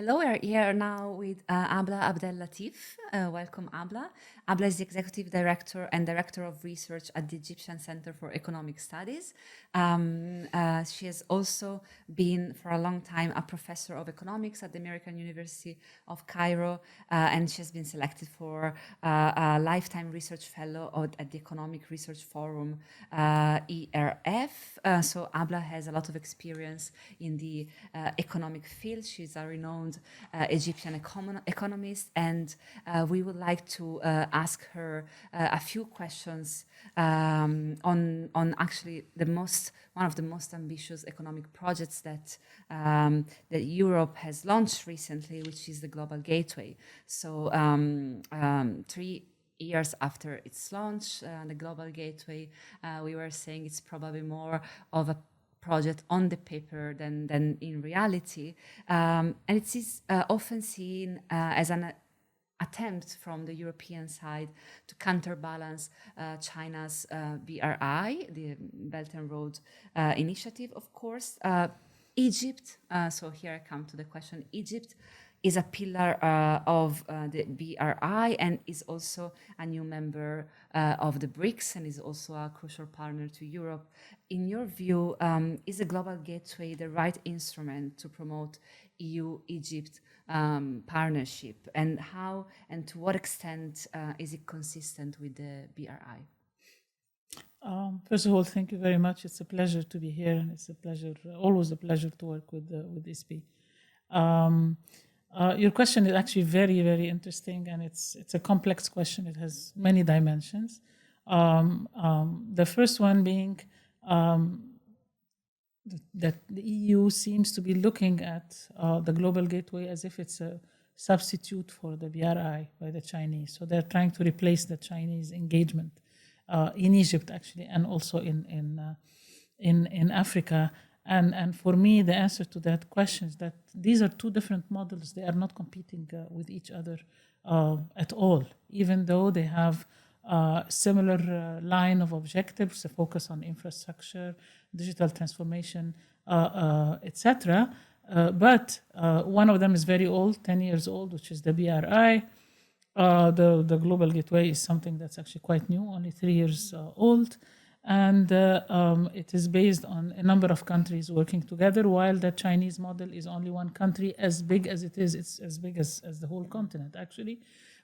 Hello, we're here now with Abla Abdel Latif. Welcome, Abla. Abla is the Executive Director and Director of Research at the Egyptian Center for Economic Studies. She has also been, for a long time, a professor of economics at the American University of Cairo, and she has been selected for a lifetime research fellow at the Economic Research Forum, ERF. So Abla has a lot of experience in the economic field. She's a renowned Egyptian economist, and we would like to ask her a few questions on actually one of the most ambitious economic projects that Europe has launched recently, which is the Global Gateway. So 3 years after its launch, the Global Gateway, we were saying it's probably more of a project on the paper than in reality. And it is often seen as an attempt from the European side to counterbalance China's BRI, the Belt and Road Initiative, of course. Egypt, so here I come to the question, Egypt is a pillar of the BRI and is also a new member of the BRICS and is also a crucial partner to Europe. In your view, is the Global Gateway the right instrument to promote EU-Egypt partnership, and how and to what extent is it consistent with the BRI? First of all, thank you very much. It's a pleasure to be here, and it's a pleasure, always a pleasure to work with ISP. Your question is actually very, very interesting, and it's a complex question. It has many dimensions. The first one being that the EU seems to be looking at the Global Gateway as if it's a substitute for the BRI by the Chinese. So they're trying to replace the Chinese engagement in Egypt, actually, and also in Africa. And for me, the answer to that question is that these are two different models. They are not competing with each other at all, even though they have similar line of objectives, a focus on infrastructure, digital transformation, etc. But one of them is very old, 10 years old, which is the BRI. The Global Gateway is something that's actually quite new, only 3 years old. And it is based on a number of countries working together, while the Chinese model is only one country. As big as it is, it's as big as the whole continent, actually.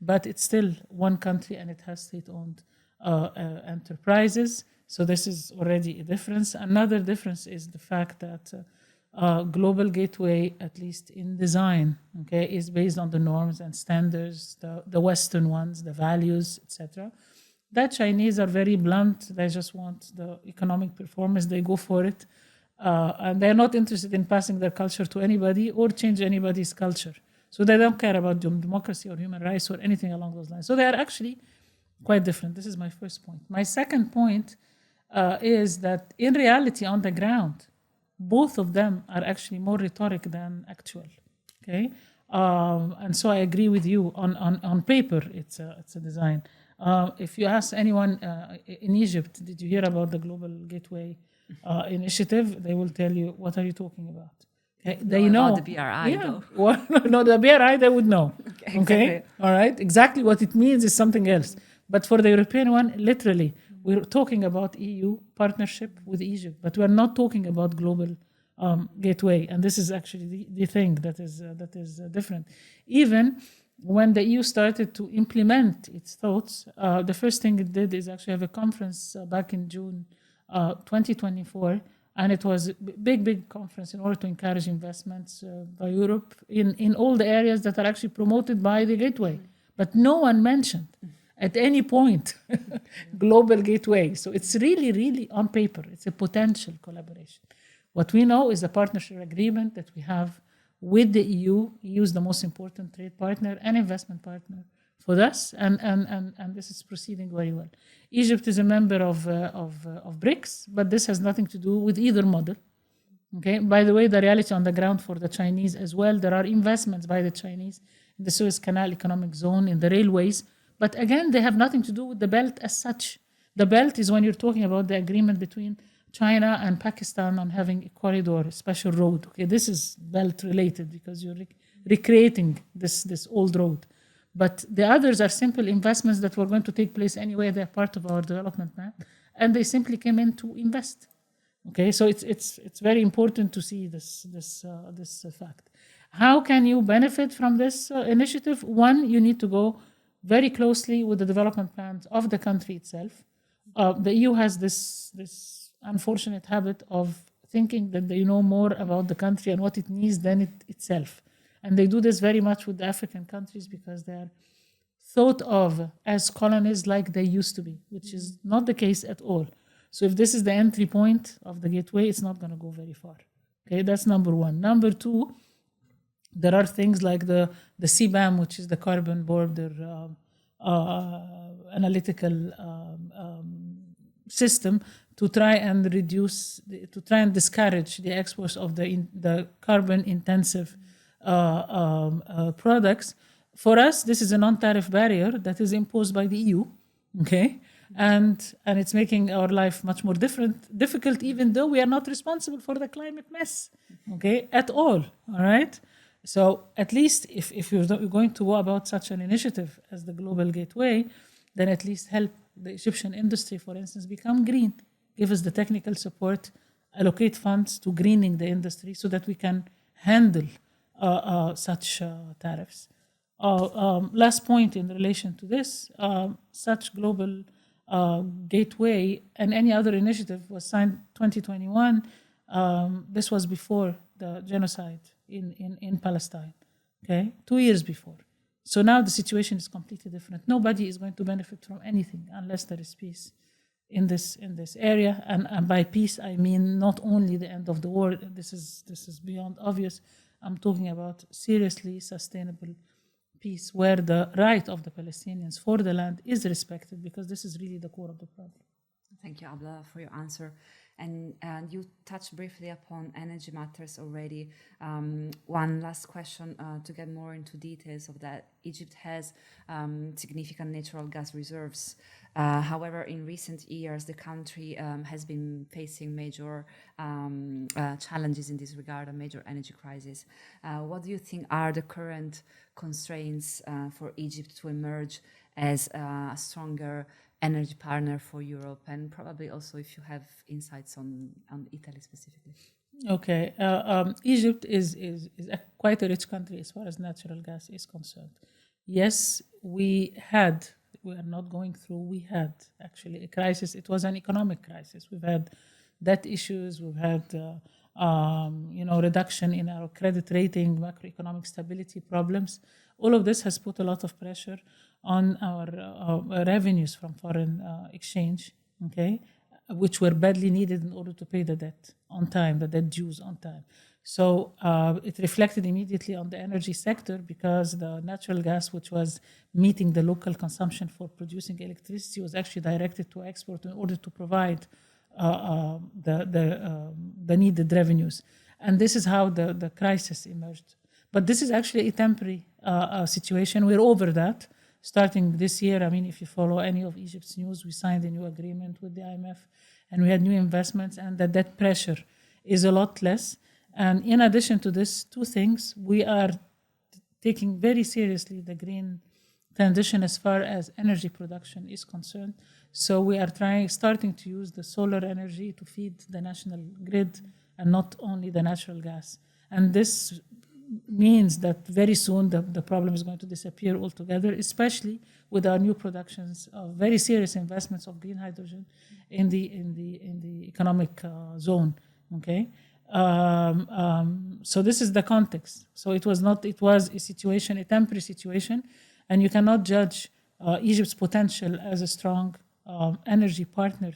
But it's still one country, and it has state-owned enterprises. So this is already a difference. Another difference is the fact that Global Gateway, at least in design, okay, is based on the norms and standards, the Western ones, the values, etc. The Chinese are very blunt. They just want the economic performance. They go for it. And they're not interested in passing their culture to anybody or change anybody's culture. So they don't care about democracy or human rights or anything along those lines. So they are actually quite different. This is my first point. My second point is that in reality, on the ground, both of them are actually more rhetoric than actual. Okay, and so I agree with you. On paper, it's a design. If you ask anyone in Egypt, did you hear about the Global Gateway initiative? They will tell you, what are you talking about? Okay. They know about the BRI, though. Well, no, the BRI, they would know. Okay, Okay, exactly. all right. Exactly what it means is something else. But for the European one, literally, we're talking about EU partnership with Egypt, but we're not talking about Global Gateway. And this is actually the thing that is different. Even when the EU started to implement its thoughts, the first thing it did is actually have a conference back in June 2024, and it was a big conference in order to encourage investments by Europe in all the areas that are actually promoted by the Gateway. But no one mentioned at any point Global Gateway. So it's really on paper. It's a potential collaboration. What we know is the partnership agreement that we have with the EU. EU is the most important trade partner and investment partner for us, and this is proceeding very well. Egypt is a member of BRICS, but this has nothing to do with either model. Okay. By the way, the reality on the ground for the Chinese as well, there are investments by the Chinese in the Suez Canal economic zone, in the railways, but again, they have nothing to do with the belt as such. The belt is when you're talking about the agreement between China and Pakistan on having a corridor, a special road. Okay, this is belt related because you're recreating this old road. But the others are simple investments that were going to take place anyway. They're part of our development plan, and they simply came in to invest. Okay, so it's very important to see this fact. How can you benefit from this initiative? One, you need to go very closely with the development plans of the country itself. The EU has this unfortunate habit of thinking that they know more about the country and what it needs than it itself. And they do this very much with the African countries because they're thought of as colonies like they used to be, which is not the case at all. So if this is the entry point of the gateway, it's not going to go very far. Okay, that's number one. Number two, there are things like the CBAM, which is the Carbon Border Analytical system, to try and discourage the exports of the carbon intensive products. For us, this is a non-tariff barrier that is imposed by the EU, okay? And it's making our life much more difficult, even though we are not responsible for the climate mess, okay, at all right? So at least if you're going to go about such an initiative as the Global Gateway, then at least help the Egyptian industry, for instance, become green. Give us the technical support, allocate funds to greening the industry so that we can handle such tariffs. Last point in relation to this, such global gateway and any other initiative was signed 2021. This was before the genocide in Palestine, okay, 2 years before. So now the situation is completely different. Nobody is going to benefit from anything unless there is peace in this area. And by peace, I mean not only the end of the war. This is beyond obvious. I'm talking about seriously sustainable peace where the right of the Palestinians for the land is respected, because this is really the core of the problem. Thank you, Abla, for your answer. And you touched briefly upon energy matters already. One last question to get more into details of that. Egypt has significant natural gas reserves. However, in recent years, the country has been facing major challenges in this regard, a major energy crisis. What do you think are the current constraints for Egypt to emerge as a stronger energy partner for Europe, and probably also if you have insights on Italy specifically? Okay, Egypt is quite a rich country as far as natural gas is concerned. Yes, we had actually a crisis. It was an economic crisis. We've had debt issues. We've had reduction in our credit rating, macroeconomic stability problems. All of this has put a lot of pressure on our revenues from foreign exchange, okay, which were badly needed in order to pay the debt on time, the debt dues on time. So it reflected immediately on the energy sector, because the natural gas, which was meeting the local consumption for producing electricity, was actually directed to export in order to provide the needed revenues. And this is how the crisis emerged. But this is actually a temporary situation. We're over that. Starting this year, I mean, if you follow any of Egypt's news, we signed a new agreement with the IMF, and we had new investments, and the debt pressure is a lot less. And in addition to this, two things: we are taking very seriously the green transition as far as energy production is concerned. So we are starting to use the solar energy to feed the national grid, and not only the natural gas. And this means that very soon the problem is going to disappear altogether, especially with our new productions of very serious investments of green hydrogen in the economic zone. Okay, so this is the context. So it was a temporary situation, and you cannot judge Egypt's potential as a strong energy partner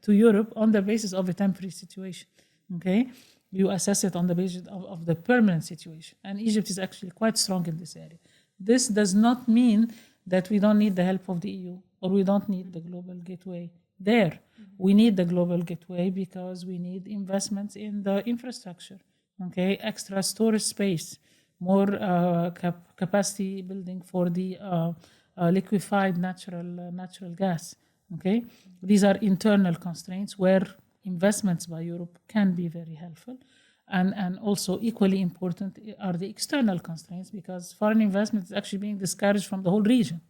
to Europe on the basis of a temporary situation. Okay. You assess it on the basis of the permanent situation. And Egypt is actually quite strong in this area. This does not mean that we don't need the help of the EU, or we don't need the global gateway there. We need the global gateway because we need investments in the infrastructure, okay? Extra storage space, more capacity building for the liquefied natural gas, okay? These are internal constraints where investments by Europe can be very helpful. And also equally important are the external constraints, because foreign investment is actually being discouraged from the whole region.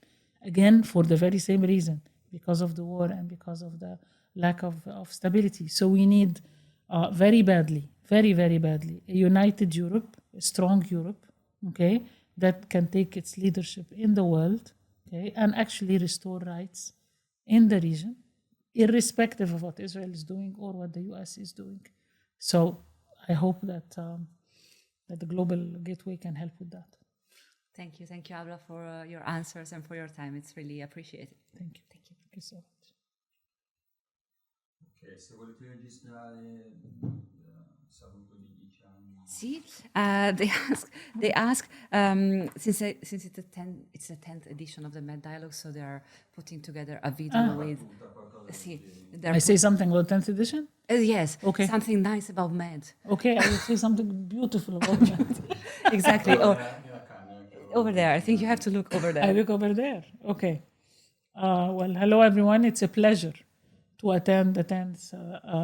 Again, for the very same reason, because of the war and because of the lack of stability. So we need very badly, very, very badly, a united Europe, a strong Europe, okay, that can take its leadership in the world, okay, and actually restore rights in the region, irrespective of what Israel is doing or what the US is doing. So I hope that that the Global Gateway can help with that. Thank you, Abla, for your answers and for your time. It's really appreciated. Thank you. Thank you so much. Ok, se volete registrare saluto di 10 anni. See, they ask since it's the 10th edition of the Med Dialogue, so they are putting together a video with. See, I say something about 10th edition? Yes. Okay. Something nice about Med. Okay, I will say something beautiful about Med. Exactly. Over there. I think you have to look over there. I look over there. Okay. Well, hello everyone. It's a pleasure to attend the 10th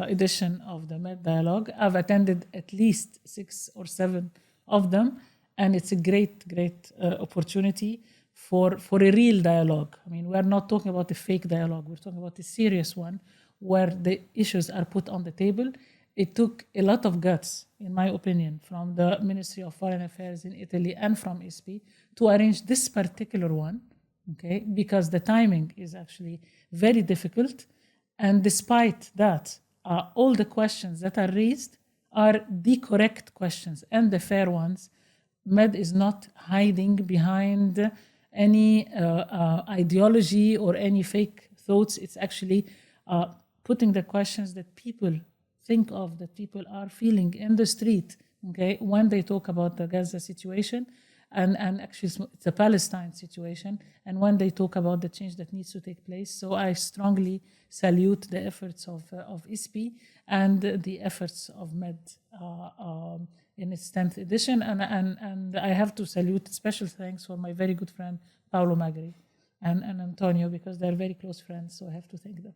edition of the Med Dialogue. I've attended at least 6 or 7 of them, and it's a great opportunity for a real dialogue. I mean, we're not talking about a fake dialogue. We're talking about a serious one where the issues are put on the table. It took a lot of guts, in my opinion, from the Ministry of Foreign Affairs in Italy and from ISPI to arrange this particular one, okay, because the timing is actually very difficult. And despite that, all the questions that are raised are the correct questions and the fair ones. Med is not hiding behind any ideology or any fake thoughts. It's actually putting the questions that people think of, that people are feeling in the street, okay, when they talk about the Gaza situation, and actually it's a Palestine situation, and when they talk about the change that needs to take place. So I strongly salute the efforts of ISPI and the efforts of Med in its 10th edition, and I have to salute special thanks for my very good friend Paolo Magri and Antonio, because they're very close friends, so I have to thank them.